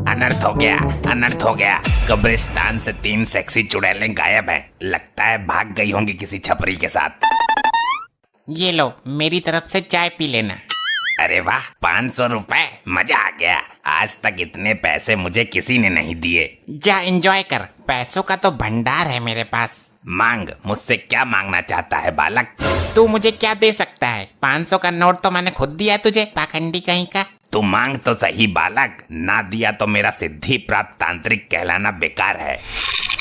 अनर्थ हो गया, अनर्थ हो गया। कब्रिस्तान से 3 सेक्सी चुड़ैलें गायब हैं। लगता है भाग गई होंगी किसी छपरी के साथ। ये लो, मेरी तरफ से चाय पी लेना। अरे वाह, 500 रुपए, मजा आ गया। आज तक इतने पैसे मुझे किसी ने नहीं दिए। जा एंजॉय कर, पैसों का तो भंडार है मेरे पास। मांग, मुझसे क्या मांगना चाहता है बालक? तू मुझे क्या दे सकता है? 500 का नोट तो मैंने खुद दिया तुझे, पाखंडी कहीं का। तू मांग तो सही बालक, ना दिया तो मेरा सिद्धि प्राप्त तांत्रिक कहलाना बेकार है।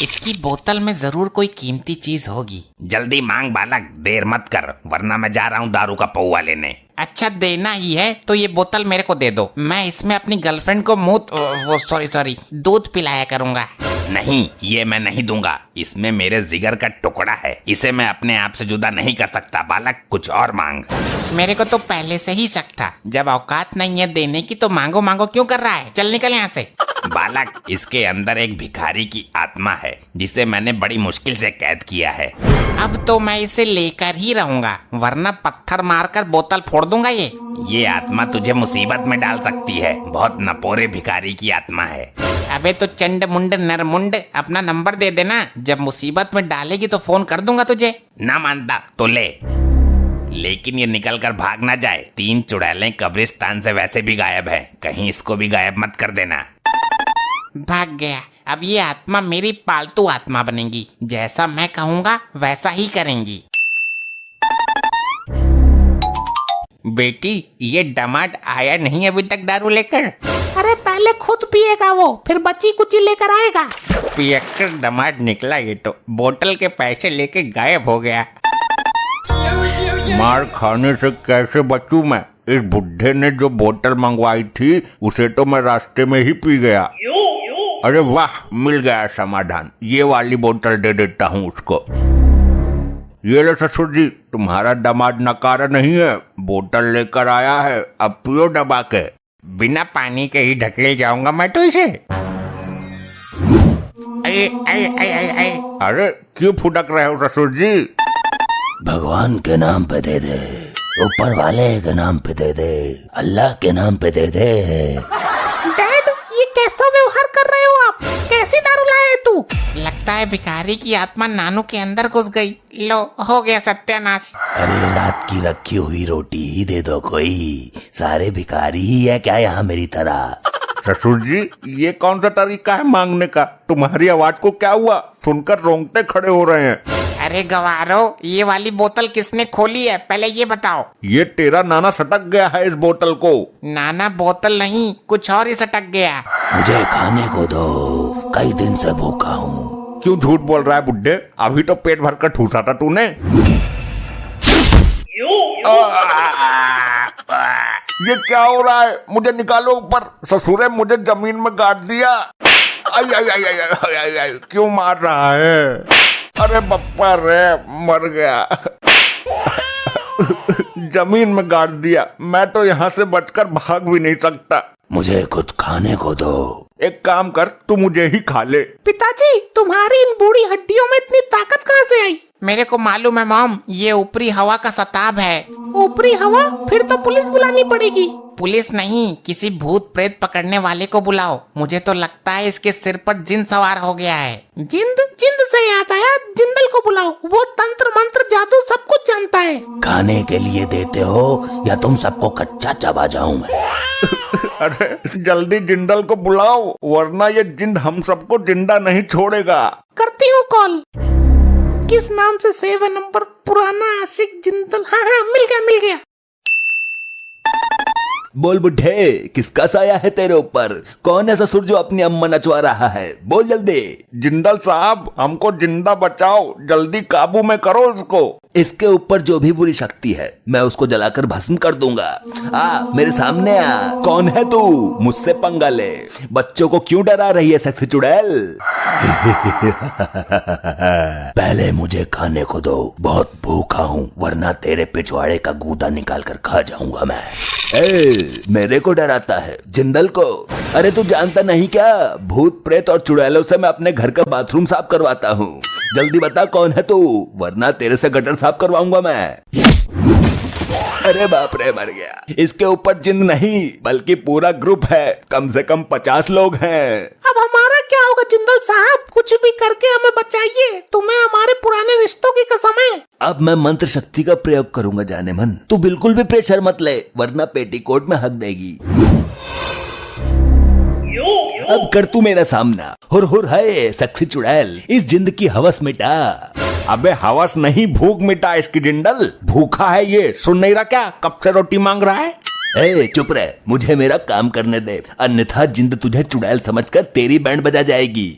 इसकी बोतल में जरूर कोई कीमती चीज होगी। जल्दी मांग बालक, देर मत कर, वरना मैं जा रहा हूँ दारू का पौवा लेने। अच्छा, देना ही है तो ये बोतल मेरे को दे दो। मैं इसमें अपनी गर्लफ्रेंड को सॉरी दूध पिलाया करूंगा। नहीं, ये मैं नहीं दूंगा। इसमें मेरे जिगर का टुकड़ा है, इसे मैं अपने आप से जुदा नहीं कर सकता। बालक, कुछ और मांग। मेरे को तो पहले से ही शक था, जब औकात नहीं है देने की तो मांगो मांगो क्यों कर रहा है? चल निकल यहाँ से। बालक, इसके अंदर एक भिखारी की आत्मा है जिसे मैंने बड़ी मुश्किल से कैद किया है। अब तो मैं इसे लेकर ही रहूंगा, वरना पत्थर मारकर बोतल फोड़ दूंगा। ये आत्मा तुझे मुसीबत में डाल सकती है। बहुत नपोरे भिखारी की आत्मा है। अबे तो चंड मुंड नरमुंड, अपना नंबर दे देना, जब मुसीबत में डालेगी तो फोन कर दूंगा तुझे। ना मानता तो ले, लेकिन ये निकल कर भाग ना जाए। 3 चुड़ैलें कब्रिस्तान से वैसे भी गायब हैं, कहीं इसको भी गायब मत कर देना। भाग गया। अब ये आत्मा मेरी पालतू आत्मा बनेगी, जैसा मैं कहूँगा वैसा ही करेंगी। बेटी, ये दामाद आया नहीं अभी तक दारू लेकर? अरे पहले खुद पिएगा वो, फिर बची कुची लेकर आएगा। पियक्कर दामाद निकला ये तो, बोतल के पैसे लेके गायब हो गया। मार खाने से कैसे बचूं मैं? इस बुढ़े ने जो बोतल मंगवाई थी उसे तो मैं रास्ते में ही पी गया। अरे वाह, मिल गया समाधान। ये वाली बोतल दे देता हूँ उसको। ये लो ससुर जी, तुम्हारा दामाद नकारा नहीं है, बोतल लेकर आया है, अब पियो दबा के। बिना पानी के ही ढकेल जाऊंगा मैं तो इसे। अरे क्यों फुटक रहे हो ससुर जी? भगवान के नाम पे दे दे, ऊपर वाले के नाम पे दे दे, अल्लाह के नाम पे दे दे। डैड, ये कैसा व्यवहार कर रहे हो आप? कैसी दारू लाया है तू? लगता है भिखारी की आत्मा नानू के अंदर घुस गई। लो, हो गया सत्यानाश। अरे रात की रखी हुई रोटी ही दे दो कोई, सारे भिखारी ही है क्या यहाँ मेरी तरह? ससुर जी, ये कौन सा तरीका है मांगने का? तुम्हारी आवाज को क्या हुआ? सुनकर रोंगटे खड़े हो रहे हैं। अरे गवारो, ये वाली बोतल किसने खोली है, पहले ये बताओ। ये तेरा नाना सटक गया है इस बोतल को। नाना बोतल नहीं, कुछ और ही सटक गया। मुझे खाने को दो, कई दिन से भूखा हूँ। क्यों झूठ बोल रहा है बुड्ढे? अभी तो पेट भर कर ठूसा था तूने। ये क्या हो रहा है? मुझे निकालो ऊपर। ससुरे मुझे जमीन में गाड़ दिया। आई आई आई आई आई आई आई, क्यों मार रहा है? अरे बप्पा रे, मर गया। जमीन में गाड़ दिया। मैं तो यहाँ से बचकर भाग भी नहीं सकता। मुझे कुछ खाने को दो। एक काम कर, तू मुझे ही खा ले। पिताजी, तुम्हारी इन बूढ़ी हड्डियों में इतनी ताकत कहाँ से आई? मेरे को मालूम है मॉम, ये ऊपरी हवा का सताब है। ऊपरी हवा? फिर तो पुलिस बुलानी पड़ेगी। पुलिस नहीं, किसी भूत प्रेत पकड़ने वाले को बुलाओ। मुझे तो लगता है इसके सिर पर जिन सवार हो गया है। जिंद? जिंद से याद आया, जिंदल को बुलाओ, वो तंत्र मंत्र जादू सब कुछ जानता है। खाने के लिए देते हो या तुम सबको कच्चा चबा जाऊं मैं? अरे जल्दी जिंदल को बुलाओ, वरना ये जिंद हम सबको जिंदा नहीं छोड़ेगा। करती हूँ कॉल। किस नाम से सेव है नंबर? पुराना आशिक जिंदल। हाँ हाँ, मिल गया मिल गया। बोल बुढ़े, किसका साया है तेरे ऊपर? कौन है ससुर जो अपनी अम्मा नचवा रहा है? बोल जल्दी। जिंदल साहब, हमको जिंदा बचाओ, जल्दी काबू में करो उसको। इसके ऊपर जो भी बुरी शक्ति है मैं उसको जलाकर भस्म कर दूंगा। मेरे सामने आ। कौन है तू? मुझसे पंगा ले। बच्चों को क्यों डरा रही है सेक्सी चुड़ैल? पहले मुझे खाने को दो, बहुत भूखा हूँ, वरना तेरे पिछवाड़े का गूदा निकाल कर खा जाऊंगा मैं। मेरे को डराता है? जिंदल को? अरे तू जानता नहीं क्या, भूत प्रेत और चुड़ैलों से मैं अपने घर का बाथरूम साफ करवाता हूँ। जल्दी बता कौन है तू, वरना तेरे से गटर साफ करवाऊंगा मैं। अरे बाप रे, मर गया। इसके ऊपर जिंद नहीं बल्कि पूरा ग्रुप है, कम से कम 50 लोग हैं। अब हमारा क्या होगा जिंदल साहब? कुछ भी करके हमें बचाइए, तुम्हें हमारे पुराने रिश्तों की कसम है। अब मैं मंत्र शक्ति का प्रयोग करूंगा जाने मन, तू बिल्कुल भी प्रेशर मत ले वरना पेटीकोट में हक देगी। अब कर तू मेरा सामना। हुर हुर है सक्सी चुड़ैल, इस जिंद की हवस मिटा। अबे हवस नहीं, भूख मिटा इसकी जिंदल। भूखा है ये, सुन नहीं रहा क्या? कब से रोटी मांग रहा है। ए चुप रह, मुझे मेरा काम करने दे, अन्यथा जिंद तुझे चुड़ैल समझकर तेरी बैंड बजा जाएगी।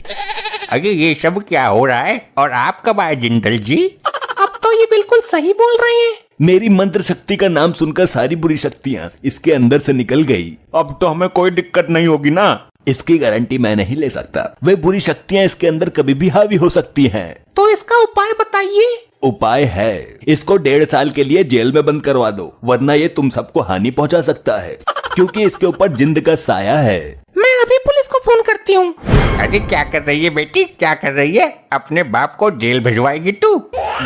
अरे ये सब क्या हो रहा है? और आप कब आए जिंदल जी? अब तो ये बिल्कुल सही बोल रहे हैं। मेरी मंत्र शक्ति का नाम सुनकर सारी बुरी शक्तियाँ इसके अंदर से निकल गई। अब तो हमें कोई दिक्कत नहीं होगी ना? इसकी गारंटी मैं नहीं ले सकता, वे बुरी शक्तियाँ इसके अंदर कभी भी हावी हो सकती हैं। तो इसका उपाय बताइए। उपाय है, इसको 1.5 साल के लिए जेल में बंद करवा दो, वरना ये तुम सबको हानि पहुंचा सकता है, क्योंकि इसके ऊपर जिंद का साया है। मैं अभी पुलिस को फोन करती हूँ। अरे क्या कर रही है बेटी, क्या कर रही है? अपने बाप को जेल भिजवाएगी तू?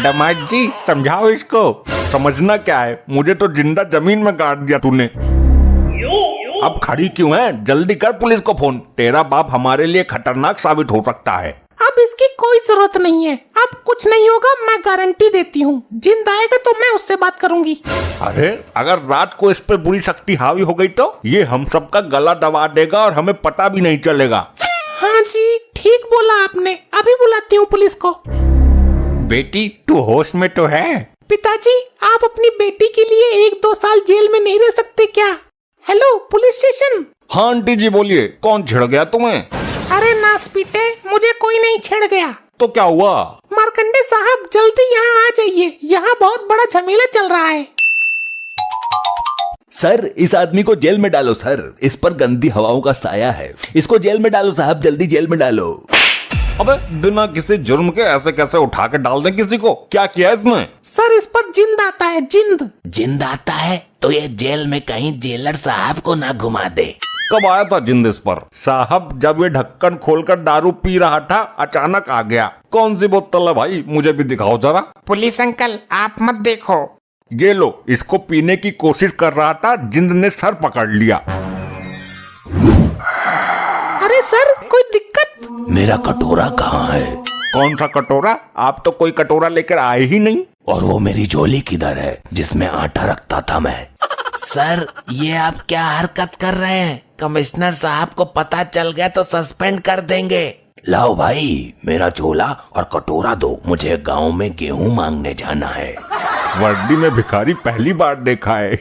दामाद जी समझाओ इसको। समझना क्या है, मुझे तो जिंदा जमीन में गाड़ दिया तूने। अब खड़ी क्यों है? जल्दी कर पुलिस को फोन, तेरा बाप हमारे लिए खतरनाक साबित हो सकता है। अब इसकी कोई जरूरत नहीं है, अब कुछ नहीं होगा, मैं गारंटी देती हूँ। जिंद आएगा तो मैं उससे बात करूंगी। अरे अगर रात को इस पे बुरी शक्ति हावी हो गई तो ये हम सबका गला दबा देगा और हमें पता भी नहीं चलेगा। हाँ जी ठीक बोला आपने, अभी बुलाती हूँ पुलिस को। बेटी तू होश में तो है? पिताजी आप अपनी बेटी के लिए 1-2 साल जेल में नहीं रह सकते क्या? Hello police station. हाँ आंटी जी बोलिए, कौन छिड़ गया तुम्हें? अरे नास पीटे, मुझे कोई नहीं छेड़ गया। तो क्या हुआ? मार्कंडे साहब जल्दी यहाँ आ जाइए, यहाँ बहुत बड़ा झमेला चल रहा है। सर इस आदमी को जेल में डालो सर, इस पर गंदी हवाओं का साया है, इसको जेल में डालो साहब, जल्दी जेल में डालो। अबे बिना किसी जुर्म के ऐसे कैसे उठा के डाल दें किसी को? क्या किया इसने? सर इस पर जिंद आता है, जिंद। जिंद आता है तो ये जेल में कहीं जेलर साहब को ना घुमा दे। कब आया था जिंद इस पर? साहब जब ये ढक्कन खोलकर दारू पी रहा था अचानक आ गया। कौन सी बोतल है भाई, मुझे भी दिखाओ जरा। पुलिस अंकल आप मत देखो। ये लो, इसको पीने की कोशिश कर रहा था, जिंद ने सर पकड़ लिया। अरे सर कोई दिक्कत? मेरा कटोरा कहाँ है? कौन सा कटोरा? आप तो कोई कटोरा लेकर आए ही नहीं। और वो मेरी झोली किधर है जिसमें आटा रखता था मैं? सर ये आप क्या हरकत कर रहे हैं? कमिश्नर साहब को पता चल गया तो सस्पेंड कर देंगे। लाओ भाई मेरा झोला और कटोरा दो, मुझे गांव में गेहूं मांगने जाना है। वर्दी में भिखारी पहली बार देखा है।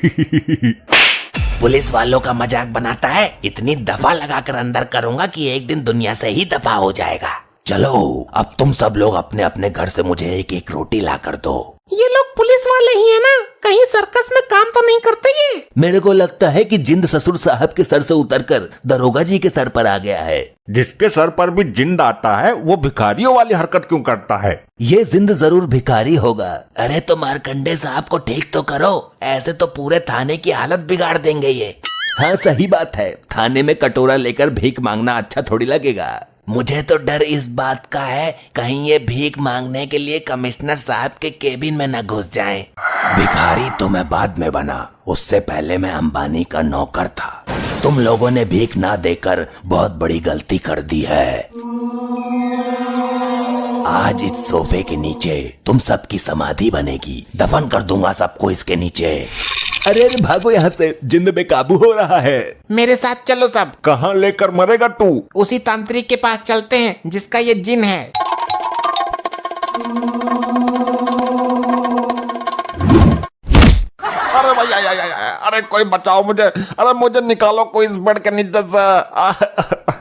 पुलिस वालों का मजाक बनाता है, इतनी दफा लगाकर अंदर करूंगा कि एक दिन दुनिया से ही दफा हो जाएगा। चलो अब तुम सब लोग अपने अपने घर से मुझे 1-1 रोटी ला कर दो। ये लोग पुलिस वाले ही है ना? कहीं सर्कस में काम तो नहीं करते ये? मेरे को लगता है कि जिंद ससुर साहब के सर से उतरकर दरोगा जी के सर पर आ गया है। जिसके सर पर भी जिंद आता है वो भिखारियों वाली हरकत क्यों करता है? ये जिंद जरूर भिखारी होगा। अरे तो मार्कंडे साहब को ठीक तो करो, ऐसे तो पूरे थाने की हालत बिगाड़ देंगे ये। हाँ सही बात है, थाने में कटोरा लेकर भीख मांगना अच्छा थोड़ी लगेगा। मुझे तो डर इस बात का है कहीं ये भीख मांगने के लिए कमिश्नर साहब के केबिन में न घुस जाएं। भिखारी तो मैं बाद में बना, उससे पहले मैं अंबानी का नौकर था। तुम लोगों ने भीख ना देकर बहुत बड़ी गलती कर दी है। आज इस सोफे के नीचे तुम सबकी समाधि बनेगी, दफन कर दूंगा सबको इसके नीचे। अरे अरे भागो यहाँ से, जिंद बेकाबू हो रहा है। मेरे साथ चलो सब। कहाँ लेकर मरेगा तू? उसी तांत्रिक के पास चलते हैं जिसका ये जिन है। अरे भाई अरे कोई बचाओ मुझे, अरे मुझे निकालो कोई इस बेड के नीचे से।